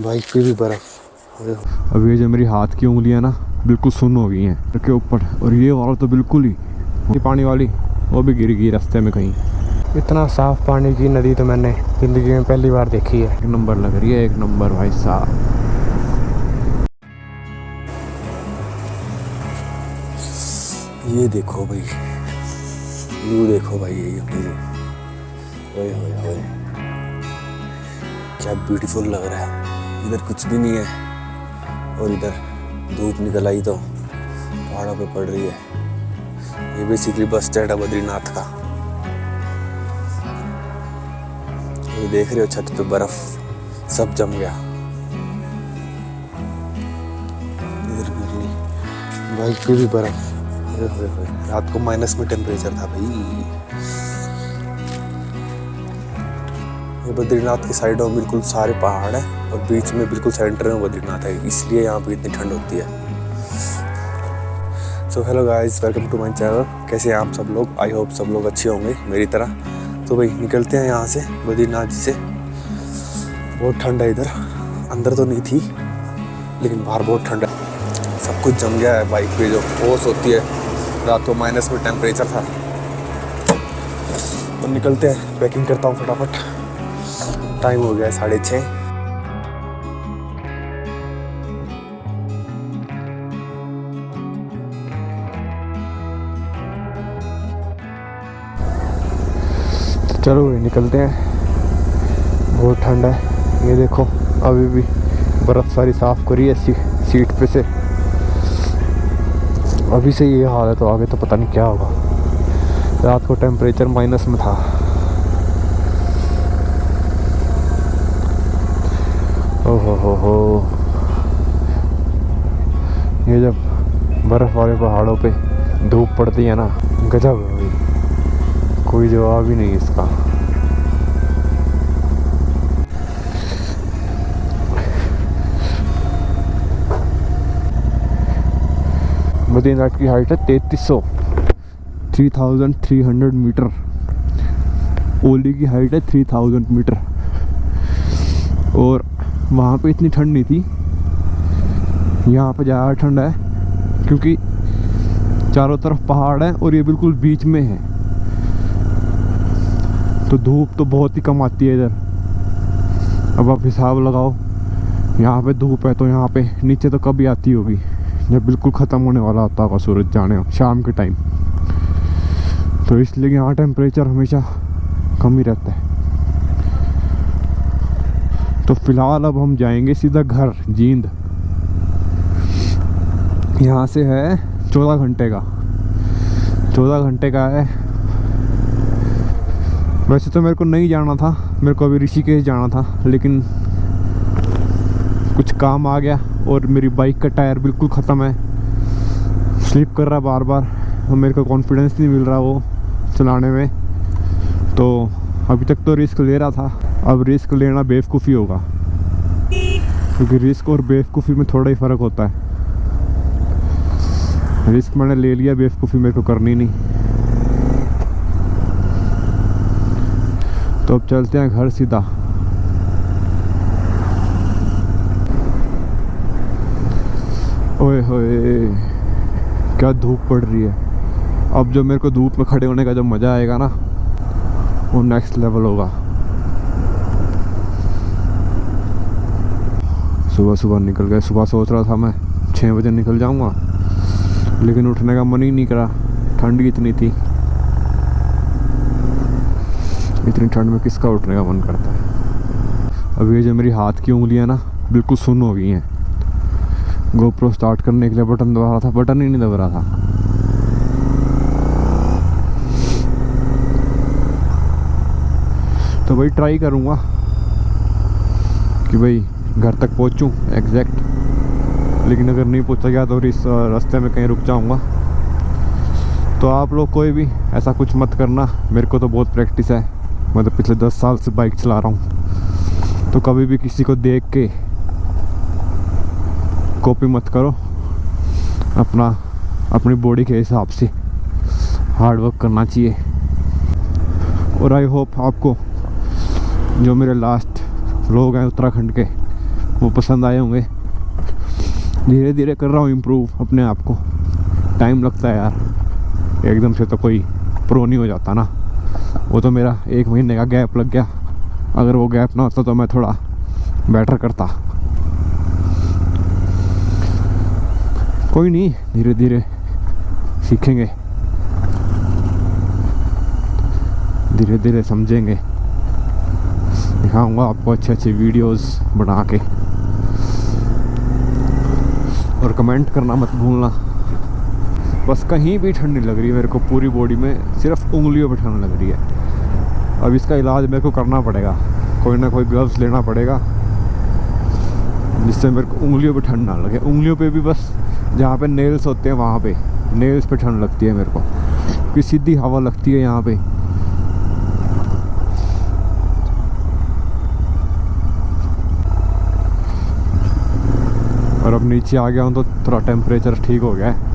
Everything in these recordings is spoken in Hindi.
बाइक पे भी बर्फ। अब ये जो मेरी हाथ की उंगलियां ना बिल्कुल सुन्न हो गई हैं के ऊपर, और ये वाला तो बिल्कुल ही, ये पानी वाली वो भी गिर गई रास्ते में कहीं। इतना साफ पानी की नदी तो मैंने जिंदगी में पहली बार देखी है। एक नंबर लग रही है, एक नंबर भाई साहब। ये देखो भाई, व्यू देखो भाई, ये व्यू, ओए होए होए, क्या ब्यूटीफुल लग रहा है। इधर कुछ भी नहीं है और इधर धूप निकल आई तो पहाड़ों पे पड़ रही है। ये बेसिकली बस स्टैंड है बद्रीनाथ का। ये देख रहे हो छत पे बर्फ सब जम गया। इधर भी बाइक पे भी बर्फ। रात को माइनस में टेम्परेचर था भाई। ये बद्रीनाथ की साइडों में बिल्कुल सारे पहाड़ है और बीच में बिल्कुल सेंटर में बद्रीनाथ है, इसलिए यहाँ पे इतनी ठंड होती है। So hello guys, welcome to my channel. कैसे हैं आप सब लोग? आई होप सब लोग अच्छे होंगे मेरी तरह। तो भाई निकलते हैं यहाँ से बद्रीनाथ जी से। बहुत ठंड है इधर, अंदर तो नहीं थी लेकिन बाहर बहुत ठंड है। सब कुछ जम गया है बाइक पे, जो ओस होती है। रात को माइनस में टेम्परेचर था। तो निकलते हैं, पैकिंग करता हूँ फटाफट। टाइम हो गया है 6:30। चलो निकलते हैं। बहुत ठंड है, ये देखो अभी भी बर्फ़ सारी साफ़ करी है सीट पे से। अभी से ये हाल है तो आगे तो पता नहीं क्या होगा। रात को टेम्परेचर माइनस में था। ओहो हो, ये जब बर्फ़ वाले पहाड़ों पे धूप पड़ती है ना, गजब है भाई, कोई जवाब ही नहीं इसका। बद्रीनाथ की हाइट है 3300 मीटर। ओली की हाइट है 3000 मीटर। और वहाँ पे इतनी ठंड नहीं थी, यहाँ पे ज़्यादा ठंड है क्योंकि चारों तरफ पहाड़ है और ये बिल्कुल बीच में है। तो धूप तो बहुत ही कम आती है इधर। अब आप हिसाब लगाओ, यहाँ पे धूप है तो यहाँ पे नीचे तो कभी आती होगी जब बिल्कुल ख़त्म होने वाला होता होगा सूरज जाने शाम के टाइम। तो इसलिए यहाँ टेम्परेचर हमेशा कम ही रहता है। तो फिलहाल अब हम जाएंगे सीधा घर जींद। यहाँ से है 14 घंटे का, 14 घंटे का है। वैसे तो मेरे को नहीं जाना था, मेरे को अभी ऋषिकेश जाना था, लेकिन कुछ काम आ गया और मेरी बाइक का टायर बिल्कुल ख़त्म है, स्लिप कर रहा बार बार और मेरे को कॉन्फिडेंस नहीं मिल रहा वो चलाने में। तो अभी तक तो रिस्क ले रहा था, अब रिस्क लेना बेवकूफ़ी होगा, क्योंकि रिस्क और बेवकूफ़ी में थोड़ा ही फ़र्क होता है। रिस्क मैंने ले लिया, बेवकूफ़ी मेरे को करनी नहीं। तो अब चलते हैं घर सीधा। ओए होए, क्या धूप पड़ रही है। अब जो मेरे को धूप में खड़े होने का जो मज़ा आएगा ना, वो नेक्स्ट लेवल होगा। सुबह सुबह निकल गए। सुबह सोच रहा था मैं 6 बजे निकल जाऊंगा, लेकिन उठने का मन ही नहीं करा, ठंड इतनी थी। इतनी ठंड में किसका उठने का मन करता है। अब ये जो मेरी हाथ की उंगलियां ना बिल्कुल सुन्न हो गई हैं। गोप्रो स्टार्ट करने के लिए बटन दबा रहा था, बटन ही नहीं दब रहा था। तो भाई ट्राई करूँगा कि भाई घर तक पहुँचूँ एग्जैक्ट, लेकिन अगर नहीं पहुँचा गया तो इस रास्ते में कहीं रुक जाऊँगा। तो आप लोग कोई भी ऐसा कुछ मत करना। मेरे को तो बहुत प्रैक्टिस है, मैं तो पिछले 10 साल से बाइक चला रहा हूँ। तो कभी भी किसी को देख के कॉपी मत करो, अपनी बॉडी के हिसाब से हार्ड वर्क करना चाहिए। और आई होप आपको जो मेरे लास्ट व्लॉग हैं उत्तराखंड के वो पसंद आए होंगे। धीरे धीरे कर रहा हूँ इम्प्रूव अपने आप को, टाइम लगता है यार, एकदम से तो कोई प्रो नहीं हो जाता ना। वो तो मेरा 1 महीने का गैप लग गया, अगर वो गैप ना होता तो मैं थोड़ा बेटर करता। कोई नहीं, धीरे धीरे सीखेंगे, धीरे धीरे समझेंगे। दिखाऊंगा आपको अच्छे अच्छे वीडियोस बना के। और कमेंट करना मत भूलना। बस कहीं भी ठंड नहीं लग रही है मेरे को, पूरी बॉडी में सिर्फ उंगलियों पे ठंड लग रही है। अब इसका इलाज मेरे को करना पड़ेगा, कोई ना कोई ग्लव्स लेना पड़ेगा जिससे मेरे को उंगलियों पे ठंड ना लगे। उंगलियों पे भी बस जहाँ पे नेल्स होते हैं वहाँ पे, नेल्स पे ठंड लगती है मेरे को, क्योंकि सीधी हवा लगती है यहाँ पे। और अब नीचे आ गया हूँ तो थोड़ा टेम्परेचर ठीक हो गया है।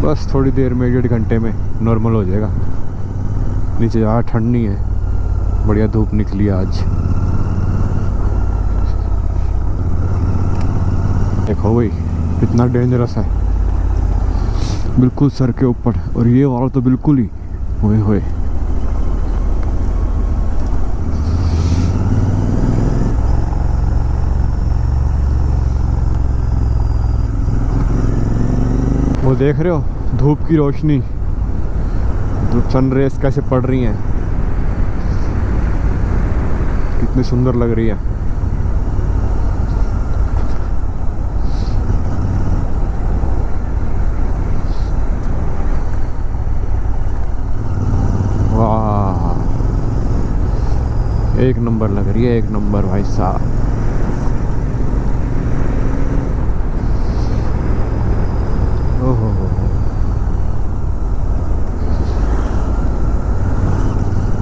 बस थोड़ी देर में, 1.5 घंटे में नॉर्मल हो जाएगा। नीचे ज़्यादा ठंड नहीं है, बढ़िया धूप निकली है आज। देखो भाई कितना डेंजरस है, बिल्कुल सर के ऊपर। और ये वाला तो बिल्कुल ही होए होए। वो देख रहे हो धूप की रोशनी, धूप सन रेस कैसे पड़ रही हैं, कितनी सुंदर लग रही है। वाह, एक नंबर लग रही है, एक नंबर भाई साहब।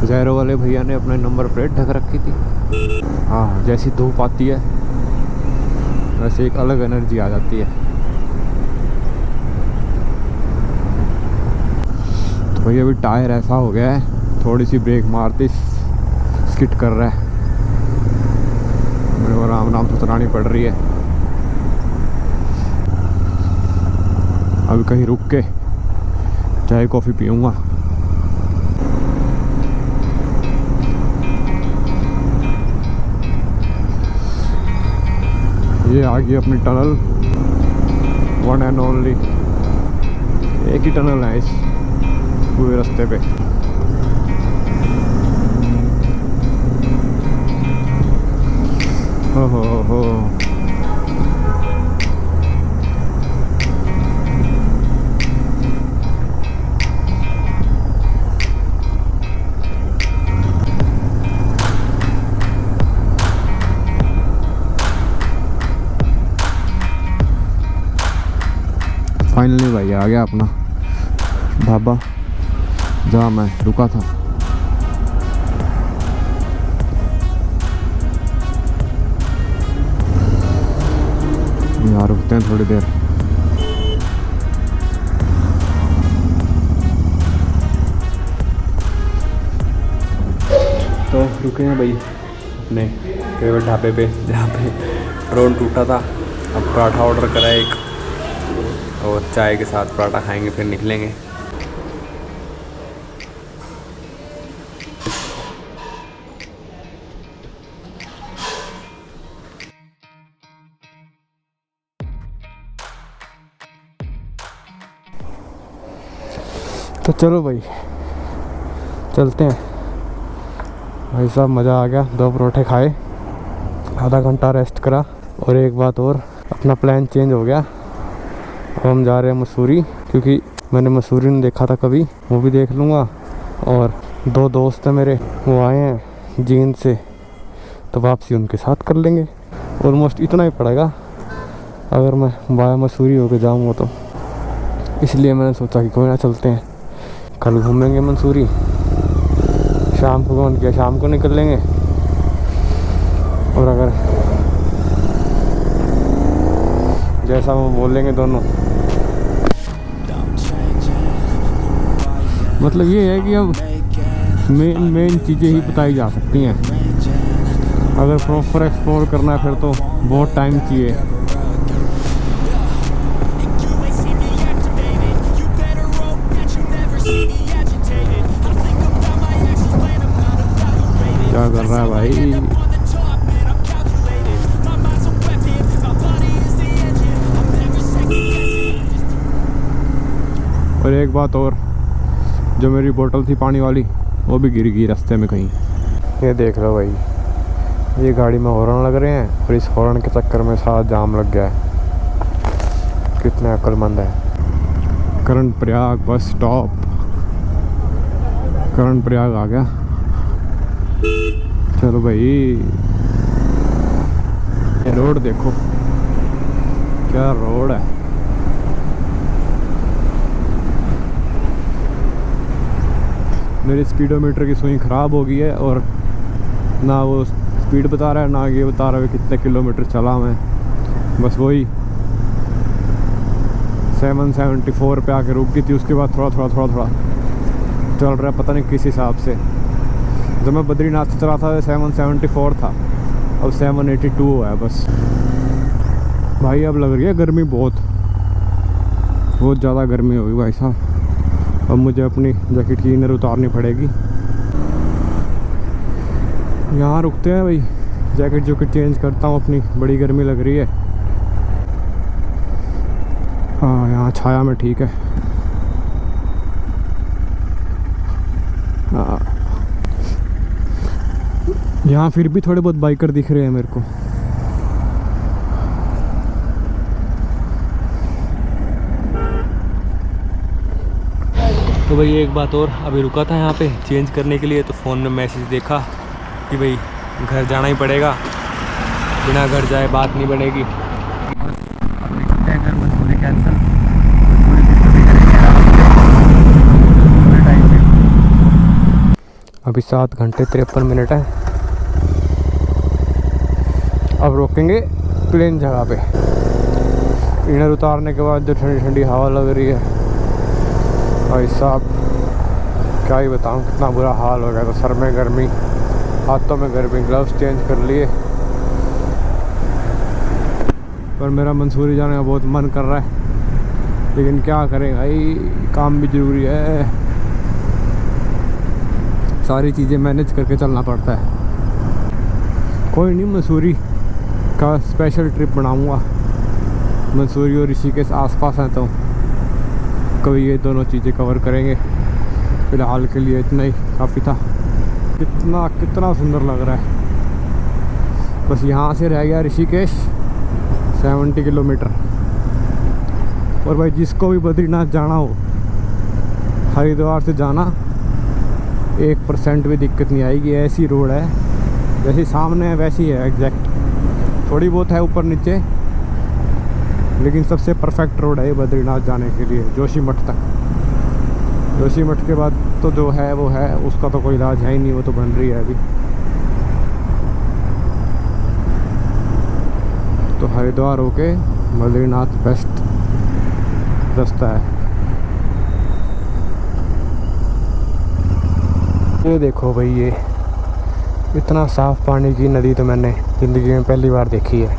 जैरो वाले भैया ने अपने नंबर प्लेट ढक रखी थी। हाँ, जैसी धूप आती है वैसे एक अलग एनर्जी आ जाती है। तो भैया अभी टायर ऐसा हो गया है, थोड़ी सी ब्रेक मारते स्किट कर रहा है, मेरे को आराम आराम से चलानी पड़ रही है। अभी कहीं रुक के चाय कॉफ़ी पीऊँगा। ये आ गई अपनी टनल, वन एंड ओनली। एक ही टनल है इस पूरे रास्ते पे। हो फाइनली भाई आ गया अपना ढाबा जहाँ मैं रुका था। यहाँ रुकते हैं थोड़ी देर। तो रुके हैं भाई अपने फेवरेट ढाबे पे, जहाँ पे ड्रोन टूटा था। अब पराठा ऑर्डर करा एक, और चाय के साथ पराठा खाएंगे, फिर निकलेंगे। तो चलो भाई चलते हैं। भाई साहब मज़ा आ गया, 2 परोठे खाए, आधा घंटा रेस्ट करा। और एक बात और, अपना प्लान चेंज हो गया। अब हम जा रहे हैं मसूरी, क्योंकि मैंने मसूरी नहीं देखा था कभी, वो भी देख लूँगा। और 2 दोस्त हैं मेरे, वो आए हैं जींद से, तो वापसी उनके साथ कर लेंगे। ऑलमोस्ट इतना ही पड़ेगा अगर मैं बाया मसूरी होके जाऊँगा तो। इसलिए मैंने सोचा कि कोई ना, चलते हैं, कल घूमेंगे मसूरी। शाम को कौन किया, शाम को निकल लेंगे। और अगर जैसा वो बोलेंगे दोनों, मतलब ये है कि अब मेन चीज़ें ही बताई जा सकती हैं। अगर प्रॉपर एक्सप्लोर करना है फिर तो बहुत टाइम चाहिए। क्या कर रहा है भाई? और एक बात और, जो मेरी बोतल थी पानी वाली वो भी गिर गई रास्ते में कहीं। ये देख लो भाई, ये गाड़ी में हॉर्न लग रहे हैं और इस हॉर्न के चक्कर में सारा जाम लग गया है। कितने अक्लमंद है। करण प्रयाग बस स्टॉप, करण प्रयाग आ गया। चलो भाई, ये रोड देखो क्या रोड है। मेरी स्पीडोमीटर की सुई ख़राब हो गई है और ना वो स्पीड बता रहा है ना ये बता रहा है कितने किलोमीटर चला मैं। बस वही 774 पे आके रुक गई थी। उसके बाद थोड़ा चल रहा है, पता नहीं किस हिसाब से। जब मैं बद्रीनाथ से चला था 774 था, अब 782 है बस। भाई अब लग रही है गर्मी, बहुत ज़्यादा गर्मी होगी भाई साहब। अब मुझे अपनी जैकेट की इनर उतारनी पड़ेगी। यहाँ रुकते हैं भाई, जैकेट चेंज करता हूँ अपनी, बड़ी गर्मी लग रही है। हाँ यहाँ छाया में ठीक है। हाँ यहाँ फिर भी थोड़े बहुत बाइकर दिख रहे हैं मेरे को। तो भाई एक बात और, अभी रुका था यहाँ पे चेंज करने के लिए, तो फ़ोन में मैसेज देखा कि भाई घर जाना ही पड़ेगा, बिना घर जाए बात नहीं बनेगी। मजबूरी कैंसिल, अभी 7 घंटे 53 मिनट है। अब रोकेंगे प्लेन जगह पे। इनर उतारने के बाद जो ठंडी ठंडी हवा लग रही है भाई साहब, क्या ही बताऊँ कितना बुरा हाल हो गया था। सर में गर्मी, हाथों में गर्मी, ग्लव्स चेंज कर लिए। पर मेरा मंसूरी जाने का बहुत मन कर रहा है, लेकिन क्या करें भाई, काम भी ज़रूरी है। सारी चीज़ें मैनेज करके चलना पड़ता है। कोई नहीं, मंसूरी का स्पेशल ट्रिप बनाऊंगा। मंसूरी और ऋषिकेश आसपास हैं तो कभी ये दोनों चीज़ें कवर करेंगे। फ़िलहाल के लिए इतना ही काफ़ी था। कितना सुंदर लग रहा है। बस यहाँ से रह गया ऋषिकेश 70 किलोमीटर। और भाई जिसको भी बद्रीनाथ जाना हो, हरिद्वार से जाना 1% भी दिक्कत नहीं आएगी। ऐसी रोड है, जैसी सामने है वैसी है एग्जैक्ट। थोड़ी बहुत है ऊपर नीचे, लेकिन सबसे परफेक्ट रोड है ये बद्रीनाथ जाने के लिए, जोशीमठ तक। जोशीमठ के बाद तो जो है वो है, उसका तो कोई इलाज है ही नहीं, वो तो बन रही है अभी। तो हरिद्वार होके बद्रीनाथ बेस्ट रास्ता है। ये देखो भाई, ये इतना साफ पानी की नदी तो मैंने ज़िंदगी में पहली बार देखी है।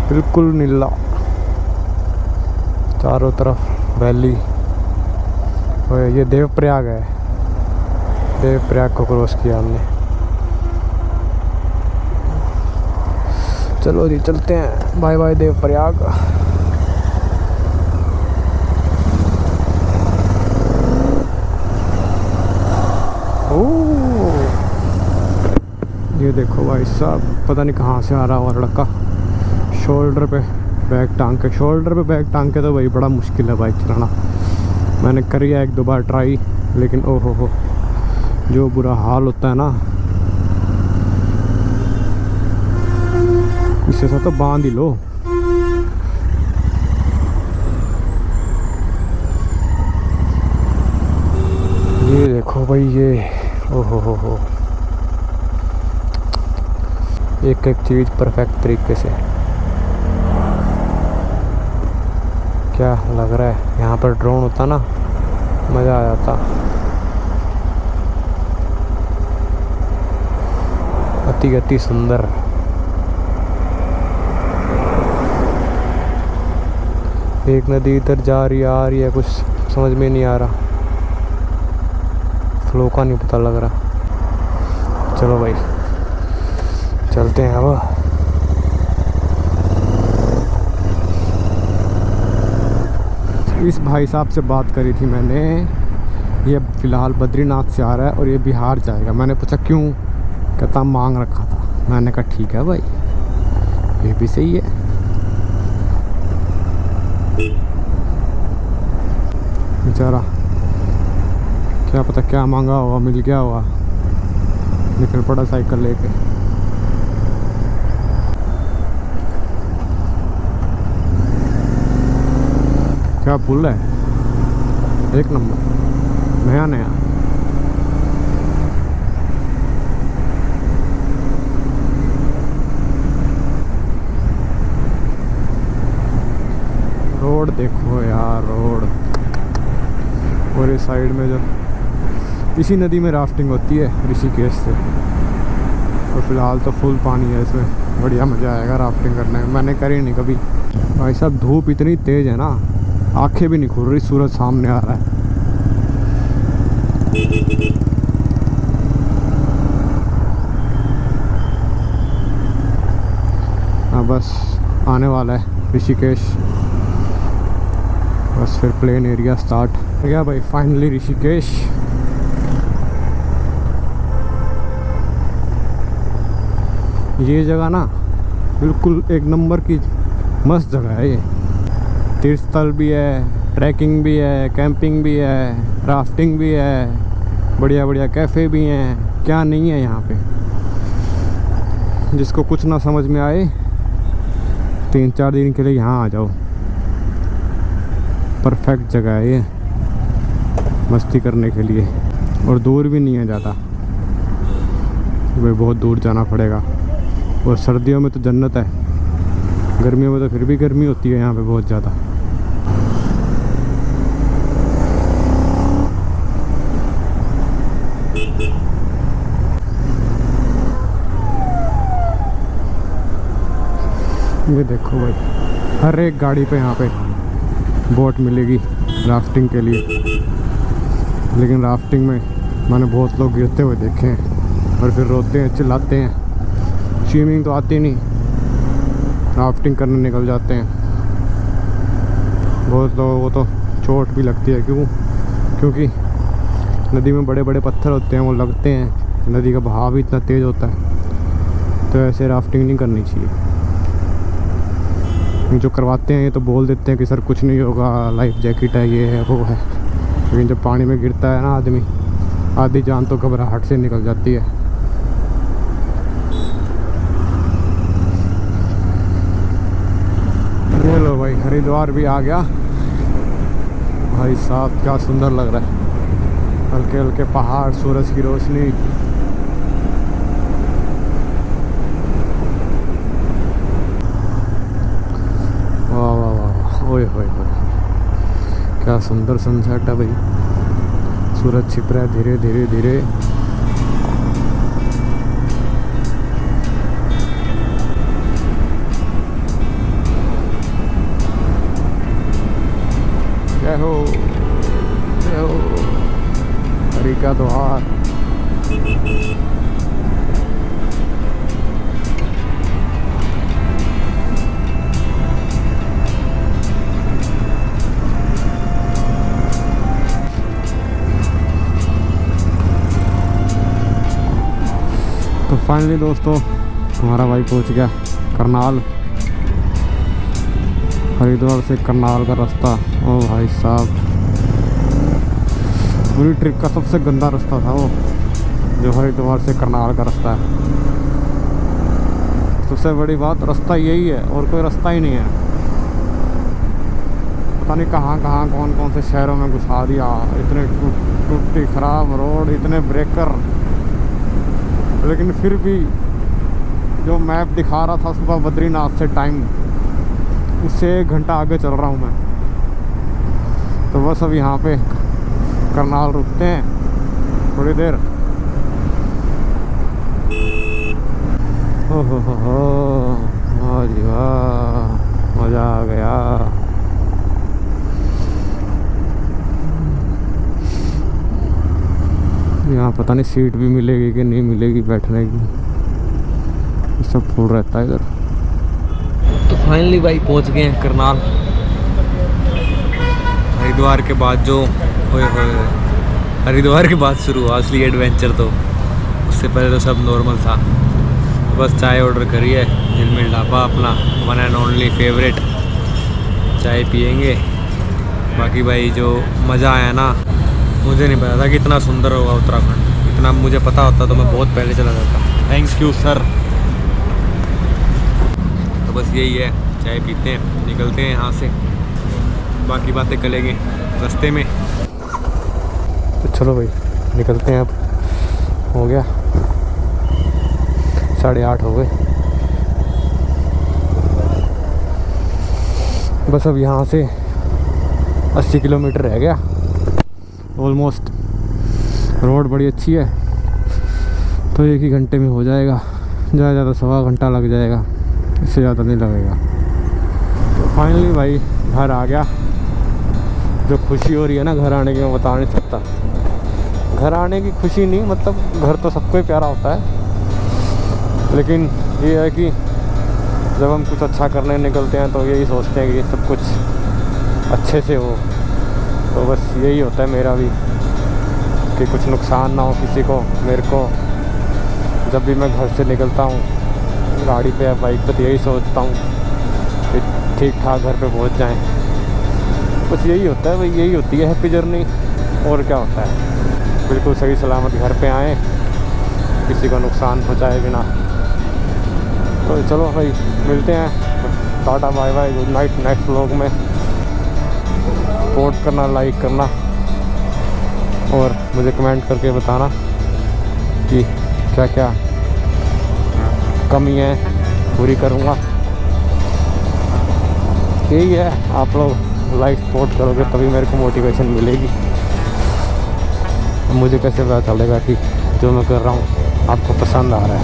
बिल्कुल नीला, चारों तरफ वैली। और ये देवप्रयाग है, देवप्रयाग को क्रॉस किया हमने। चलो जी चलते हैं, बाय बाय देवप्रयाग। ओह ये देखो भाई साहब, पता नहीं कहाँ से आ रहा हुआ लड़का। शोल्डर पे बैग टांग के तो भाई बड़ा मुश्किल है बाइक चलाना। मैंने करिया 1-2 बार ट्राई, लेकिन ओहो हो जो बुरा हाल होता है ना, इससे सब तो बांध ही लो। ये देखो भाई, ये ओहो हो एक एक चीज़ परफेक्ट तरीके से। क्या लग रहा है यहाँ पर ड्रोन होता ना मज़ा आ जाता। अति अति सुंदर। एक नदी इधर जा रही आ रही है, कुछ समझ में नहीं आ रहा, फ्लो का नहीं पता लग रहा। चलो भाई चलते हैं अब। इस भाई साहब से बात करी थी मैंने, ये फ़िलहाल बद्रीनाथ से आ रहा है और ये बिहार जाएगा। मैंने पूछा क्यों, कहता मांग रखा था। मैंने कहा ठीक है भाई, ये भी सही है। बेचारा क्या पता क्या मांगा हुआ, मिल गया हुआ, निकल पड़ा साइकिल लेके। क्या पुल है, एक नंबर, नया नया। रोड देखो यार, रोड। और इस साइड में जो इसी नदी में राफ्टिंग होती है ऋषिकेश से। और फिलहाल तो फुल पानी है इसमें, बढ़िया मज़ा आएगा राफ्टिंग करने में। मैंने करी नहीं कभी भाई साहब, धूप इतनी तेज़ है ना, आंखें भी नहीं खुल रही, सूरज सामने आ रहा है। हाँ बस आने वाला है ऋषिकेश, बस फिर प्लेन एरिया स्टार्ट हो गया भाई। फाइनली ऋषिकेश। ये जगह ना बिल्कुल एक नंबर की मस्त जगह है। ये तीर्थ स्थल भी है, ट्रैकिंग भी है, कैंपिंग भी है, राफ्टिंग भी है, बढ़िया बढ़िया कैफ़े भी हैं, क्या नहीं है यहाँ पे। जिसको कुछ ना समझ में आए 3-4 दिन के लिए यहाँ आ जाओ, परफेक्ट जगह है ये मस्ती करने के लिए। और दूर भी नहीं है ज़्यादा, भाई बहुत दूर जाना पड़ेगा। और सर्दियों में तो जन्नत है, गर्मियों में तो फिर भी गर्मी होती है यहाँ पे बहुत ज़्यादा। ये देखो भाई, हर एक गाड़ी पे यहाँ पे बोट मिलेगी राफ्टिंग के लिए। लेकिन राफ्टिंग में मैंने बहुत लोग गिरते हुए देखे हैं और फिर रोते हैं, चिल्लाते हैं। स्विमिंग तो आती नहीं, राफ्टिंग करने निकल जाते हैं। बहुत लोगों को तो चोट भी लगती है। क्योंकि नदी में बड़े बड़े पत्थर होते हैं, वो लगते हैं। नदी का बहाव भी इतना तेज़ होता है, तो ऐसे राफ्टिंग नहीं करनी चाहिए। जो करवाते हैं ये तो बोल देते हैं कि सर कुछ नहीं होगा, लाइफ जैकेट है, ये है वो है। लेकिन जब पानी में गिरता है ना आदमी, आधी जान तो घबराहट से निकल जाती है। ये लो भाई, हरिद्वार भी आ गया भाई साहब, क्या सुंदर लग रहा है। हल्के हल्के पहाड़, सूरज की रोशनी। वाह वाह वाह, ओए होए होए, क्या सुंदर सनसेट है भाई। सूरज छिप रहा है धीरे धीरे धीरे। जय हो जय हो, हरि का द्वार। तो फाइनली दोस्तों हमारा भाई पहुंच गया करनाल। हरिद्वार से करनाल का रास्ता, ओ भाई साहब, पूरी ट्रिप का सबसे गंदा रास्ता था वो, जो हरिद्वार से करनाल का रास्ता है। सबसे बड़ी बात, रास्ता यही है और कोई रास्ता ही नहीं है। पता नहीं कहाँ कहाँ कौन कौन से शहरों में घुसा दिया। इतने टूटी खराब रोड, इतने ब्रेकर। लेकिन फिर भी जो मैप दिखा रहा था सुबह बद्रीनाथ से टाइम, उससे 1 घंटा आगे चल रहा हूँ मैं। तो बस अब यहाँ पे करनाल रुकते हैं थोड़ी देर। हो वाह जी वाह, मज़ा आ गया। यहाँ पता नहीं सीट भी मिलेगी कि नहीं मिलेगी बैठने की, सब फुल रहता है इधर। तो फाइनली भाई पहुँच गए हैं करनाल। हरिद्वार के बाद जो हरिद्वार के बाद शुरू हुआ असली एडवेंचर। तो उससे पहले तो सब नॉर्मल था, बस चाय ऑर्डर करी है झिलमिल ढाबा, अपना वन एंड ओनली फेवरेट। चाय पियेंगे। बाकी भाई जो मज़ा आया ना, मुझे नहीं पता था कि इतना सुंदर होगा उत्तराखंड। इतना मुझे पता होता तो मैं बहुत पहले चला जाता। Thank you sir. तो बस यही है, चाय पीते हैं, निकलते हैं यहाँ से, बाकी बातें करेंगे रास्ते में। तो चलो भाई निकलते हैं। अब हो गया 8:30 हो गए। बस अब यहाँ से 80 किलोमीटर रह गया ऑलमोस्ट। रोड बड़ी अच्छी है, तो 1 ही घंटे में हो जाएगा। ज़्यादा ज़्यादा 1.25 घंटा लग जाएगा, इससे ज़्यादा नहीं लगेगा। तो फाइनली भाई घर आ गया। जो खुशी हो रही है ना घर आने की, मैं बता नहीं सकता। घर आने की खुशी नहीं, मतलब घर तो सबको ही प्यारा होता है, लेकिन ये है कि जब हम कुछ अच्छा करने निकलते हैं तो यही सोचते हैं कि सब कुछ अच्छे से हो। तो बस यही होता है मेरा भी, कि कुछ नुकसान ना हो किसी को। मेरे को जब भी मैं घर से निकलता हूँ गाड़ी पे या बाइक पे, तो यही सोचता हूँ कि ठीक ठाक घर पे पहुँच जाएं। बस यही होता है भाई, यही होती है हैप्पी जर्नी। और क्या होता है, बिल्कुल सही सलामत घर पे आएँ, किसी को नुकसान पहुँचाए बिना। तो चलो भाई मिलते हैं, tata bye bye, good night. Next vlog में सपोर्ट करना, लाइक करना, और मुझे कमेंट करके बताना कि क्या क्या कमी है, पूरी करूँगा। यही है, आप लोग लाइक सपोर्ट करोगे तभी मेरे को मोटिवेशन मिलेगी। मुझे कैसे पता चलेगा कि जो मैं कर रहा हूँ आपको पसंद आ रहा है।